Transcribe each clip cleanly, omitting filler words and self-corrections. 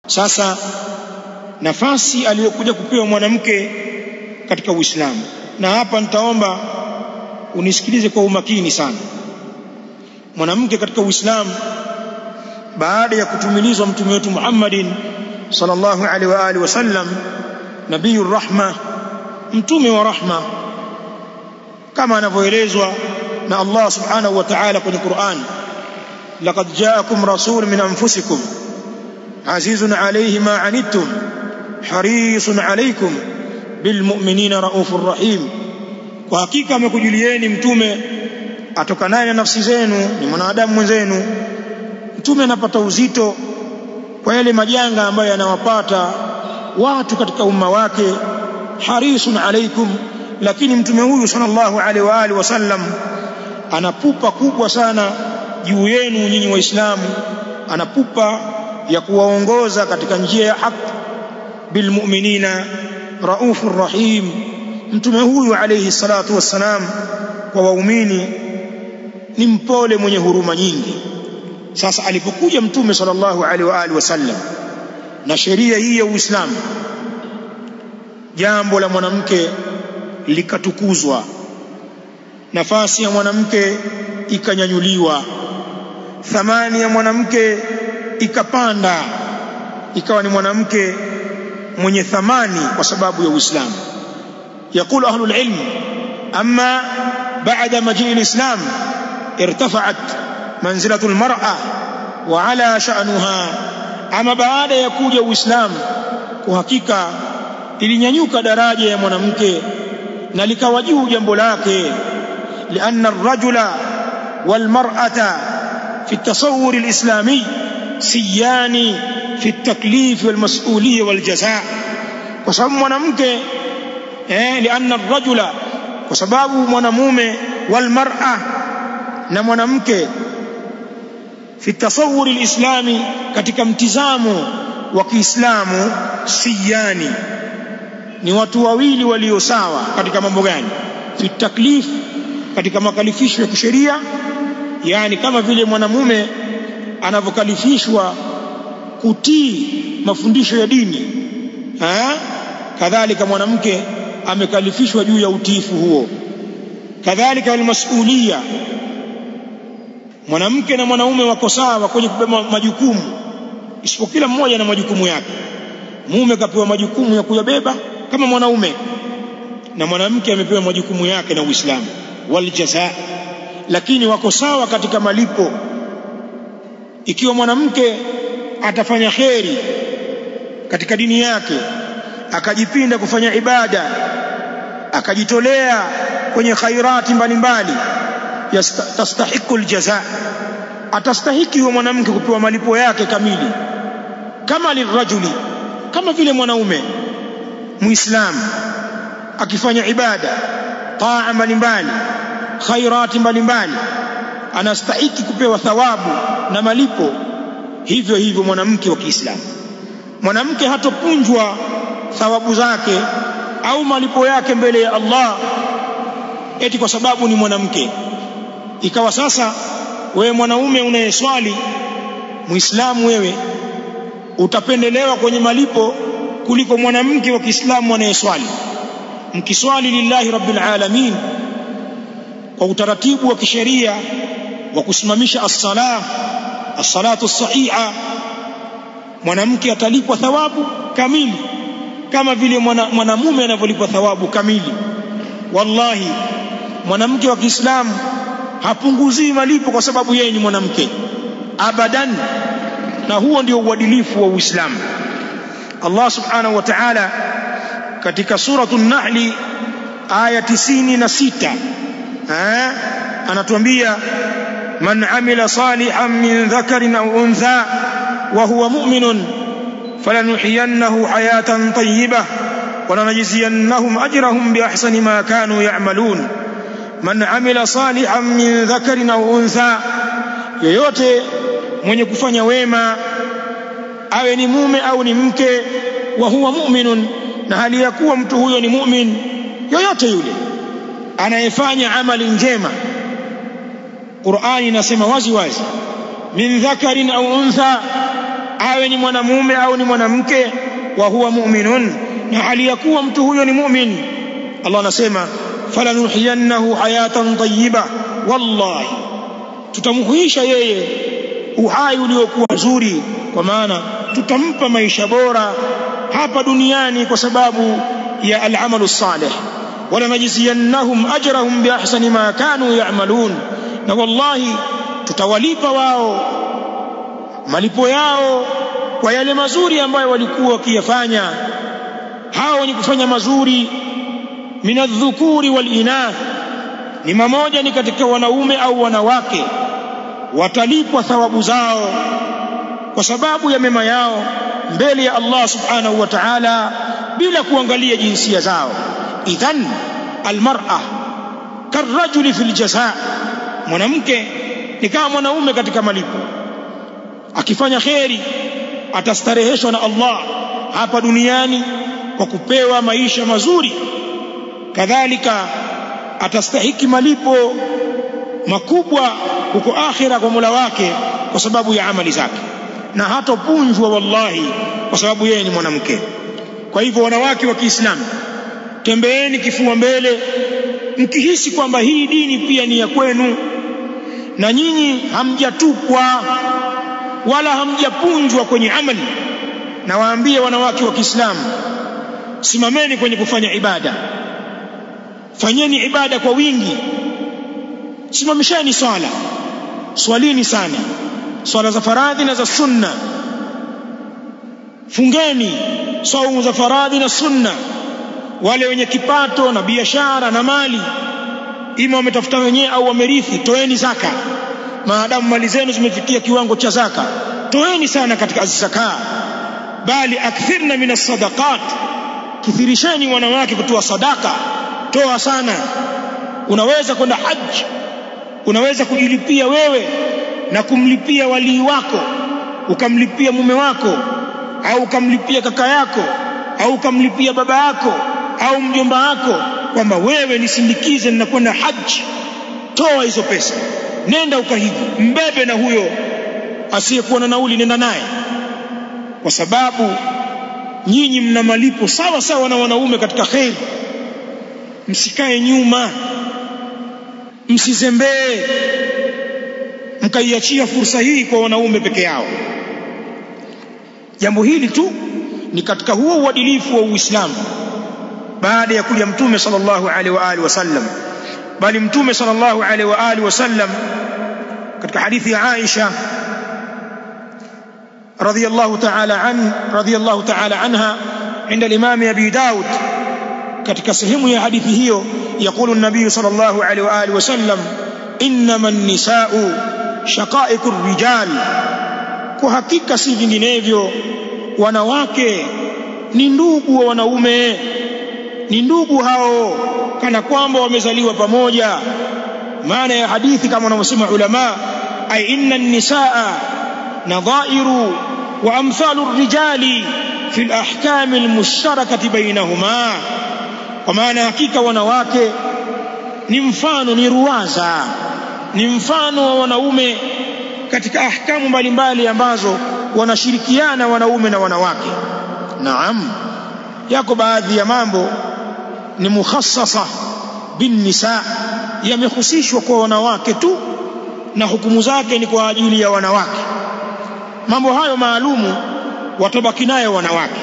Sasa nafasi aliyokuja kupewa mwanamke katika Uislamu, na hapa nitaomba unisikilize kwa umakini sana. Mwanamke katika Uislamu baada ya kutumilizwa mtume wetu Muhammadin sallallahu alaihi wa alihi wasallam, nabiyur rahma, mtume wa rahma, kama anavyoelezwa na Allah subhanahu wa ta'ala kwenye Qur'an, laqad ja'akum rasulun min anfusikum azizun alayhi ma anittum harisun alaykum bilmu'minina raufur rahim, kwa hakika amekujulieni mtume atokanaye na nafsi zenu, ni mwanadamu mwenzenu. Mtume anapata uzito kwa yale majanga ambayo yanawapata watu katika umma wake, harisun alaykum, lakini mtume huyu sallallahu alaihi wa alihi wasallam anapupa kubwa sana juu yenu nyinyi Waislamu, anapupa ya kuwaongoza katika njia ya haki. Bilmu'minina raufur rahim, mtume huyu alayhi salatu wassalam kwa waumini ni mpole mwenye huruma nyingi. Sasa alipokuja mtume sallallahu alaihi wa alihi wasallam na sheria hii ya Uislamu, jambo la mwanamke likatukuzwa, nafasi ya mwanamke ikanyanyuliwa, thamani ya mwanamke ikapanda, ikawa ni mwanamke mwenye thamani kwa sababu ya Uislamu. Yaqulu ahlul ilm, amma ba'da maji' al-islam irtafa'at manzilatu al-mar'a wa 'ala sha'nuha, ama baada ya kuja Uislamu kwa hakika ilinyanyuka daraja ya mwanamke na likawa juu jambo lake. Lianna ar-rajula wal mar'ata fi at-tasawwur al-islami siyani fi at-taklif wal mas'uliyya wal jazaa, kwa sababu mwanamke lianna ar-rajula, kwa sababu mwanamume, wal mar'a, na mwanamke, fi at-tasawwur al-islami, katika mtizamo wa Kiislamu, siyani, ni watu wawili walio sawa. Katika mambo gani? Fi taklif, katika makalifisho ya kisheria, yani kama vile mwanamume anavyokalifishwa kutii mafundisho ya dini, kadhalika mwanamke amekalifishwa juu ya utiifu huo. Kadhalika almasulia, mwanamke na mwanaume wako sawa kwenye kubeba majukumu, isipokuwa kila mmoja na majukumu yake. Mume kapewa majukumu ya kuyabeba kama mwanaume, na mwanamke amepewa majukumu yake na Uislamu. Wal jazaa, lakini wako sawa katika malipo. Ikiwa mwanamke atafanya kheri katika dini yake, akajipinda kufanya ibada, akajitolea kwenye khairati mbalimbali, tastahiqu aljazaa, atastahiki huyo mwanamke kupewa malipo yake kamili, kama lirajuli, kama vile mwanaume Muislamu akifanya ibada, taa mbalimbali, khairati mbalimbali, anastahiki kupewa thawabu na malipo. Hivyo hivyo mwanamke wa Kiislamu, mwanamke hatopunjwa thawabu zake au malipo yake mbele ya Allah eti kwa sababu ni mwanamke. Ikawa sasa wewe mwanaume unayeswali, Muislamu, wewe utapendelewa kwenye malipo kuliko mwanamke wa Kiislamu anayeswali. Mkiswali lillahi rabbil alamin kwa utaratibu wa kisheria wa kusimamisha as-salatu as-sahiha, mwanamke atalipwa thawabu kamili kama vile mwanamume anavyolipwa thawabu kamili. Wallahi, mwanamke wa Kiislamu hapunguzii malipo kwa sababu yeye ni mwanamke, abadan. Na huo ndio uadilifu wa Uislamu. Allah subhanahu wa ta'ala katika suratul Nahl aya 96 anatuambia, man amila salihan min dhakarin aw untha wa huwa mu'minun falanuhyiyannahu hayatan tayyibah wa lanajziyannahum ajrahum bi ahsani ma kanu ya'malun. Man amila salihan min dhakarin aw untha, yoyote mwenye kufanya wema, awe ni mume au ni mke, wa huwa mu'minun, na hali ya kuwa mtu huyo ni mu'min, yoyote yule anayefanya amali njema. Qur'ani inasema wazi wazi, min dhakarin au untha, awe ni mwanamume au ni mwanamke, wa huwa mu'minun, na hali ya kuwa mtu huyo ni mu'min. Allah anasema falanuhiyannahu hayatan tayyiba, wallahi tutamhuisha yeye uhai uliokuwa nzuri, kwa maana tutampa maisha bora hapa duniani kwa sababu ya al-amalu salih. Wala najziyannahum ajrahum bi ahsani ma kanu ya'malun, na wallahi tutawalipa wao malipo yao kwa yale mazuri ambayo walikuwa wakiyafanya. Hao wenye kufanya mazuri minadh-dhukuri wal-inath, ni mmoja ni katika wanaume au wanawake, watalipwa thawabu zao kwa sababu ya mema yao mbele ya Allah subhanahu wa ta'ala bila kuangalia jinsia zao. Idhan almar'a karrajuli fil jazaa, mwanamke ni kama mwanaume katika malipo. Akifanya kheri atastareheshwa na Allah hapa duniani kwa kupewa maisha mazuri, kadhalika atastahiki malipo makubwa huko akhira kwa Mola wake kwa sababu ya amali zake, na hatopunjwa wallahi kwa sababu yeye ni mwanamke. Kwa hivyo wanawake wa Kiislamu, tembeeni kifua mbele mkihisi kwamba hii dini pia ni ya kwenu, na nyinyi hamjatupwa wala hamjapunjwa kwenye amali. Na waambie wanawake wa Kiislamu, simameni kwenye kufanya ibada, fanyeni ibada kwa wingi, simamisheni swala, swalini sana swala za faradhi na za sunna, fungeni saumu za faradhi na sunna. Wale wenye kipato na biashara na mali, ima wametafuta wenyewe au wamerithi, toeni zaka. Maadamu mali zenu zimefikia kiwango cha zaka, toeni sana katika zaka. Bali akthirna minas sadaqat, kithirisheni wanawake kutoa sadaka, toa sana. Unaweza kwenda haji, unaweza kujilipia wewe na kumlipia walii wako, ukamlipia mume wako au ukamlipia kaka yako au ukamlipia baba yako au mjomba wako kwamba wewe nisindikize ninakwenda haji. Toa hizo pesa, nenda ukahiji, mbebe na huyo asiyekuwa na nauli, nenda naye, kwa sababu nyinyi mna malipo sawa sawa na wanaume katika khair. Msikae nyuma, msizembee mkaiachia fursa hii kwa wanaume peke yao. Jambo hili tu ni katika huo uadilifu wa Uislamu baada ya kuja Mtume sallallahu alaihi wa alihi wasallam. Bali Mtume sallallahu alaihi wa alihi wasallam katika hadithi ya Aisha radhiyallahu ta'ala anha inda al-Imam Abi Daud, katika sehemu ya hadithi hiyo yakulu an-nabiy sallallahu alaihi wa alihi wasallam, innama an-nisaa'u shaqa'iqur rijal, kwa hakika si vinginevyo wanawake ni ndugu wa wanaume, ni ndugu hao kana kwamba wamezaliwa pamoja. Maana ya hadithi kama wanavyosema ulama, ay inna an-nisaa nadhairu wa amthalu ar-rijali fi al-ahkam al-mushtarakati bainahuma, kwa maana hakika wanawake ni mfano, ni ruwaza, ni mfano wa wanaume katika ahkamu mbalimbali ambazo wanashirikiana wanaume na wanawake. Naam, yako baadhi ya mambo ni mukhassasa bin nisa, yamehusishwa kwa wanawake tu na hukumu zake ni kwa ajili ya wanawake. Mambo hayo maalumu watabaki nayo wanawake,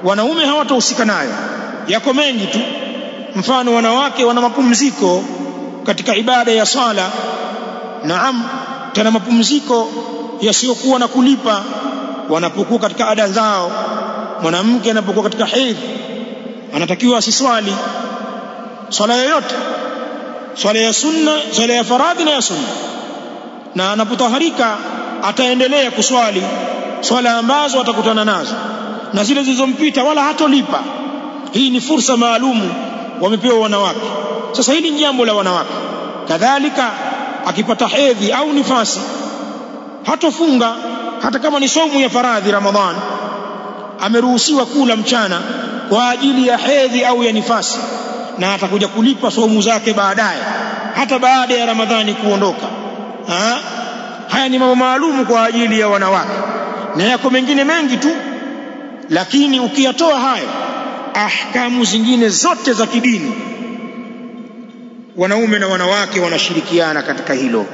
wanaume hawatahusika nayo. Yako mengi tu, mfano wanawake wana mapumziko katika ibada ya sala. Naam, tena mapumziko yasiyokuwa na kulipa wanapokuwa katika ada zao. Mwanamke anapokuwa katika hedhi anatakiwa asiswali swala yoyote, swala ya sunna, swala ya faradhi na ya sunna, na anapotaharika ataendelea kuswali swala ambazo atakutana nazo, na zile zilizompita wala hatolipa. Hii ni fursa maalumu wamepewa wanawake. Sasa hili ni jambo la wanawake. Kadhalika akipata hedhi au nifasi hatofunga, hata kama ni saumu ya faradhi Ramadhan, ameruhusiwa kula mchana kwa ajili ya hedhi au ya nifasi, na atakuja kulipa saumu zake baadaye, hata baada ya Ramadhani kuondoka. Haya ni mambo maalumu kwa ajili ya wanawake. na yako mengine mengi tu, lakini ukiyatoa hayo, ahkamu zingine zote za kidini wanaume na wanawake wanashirikiana katika hilo.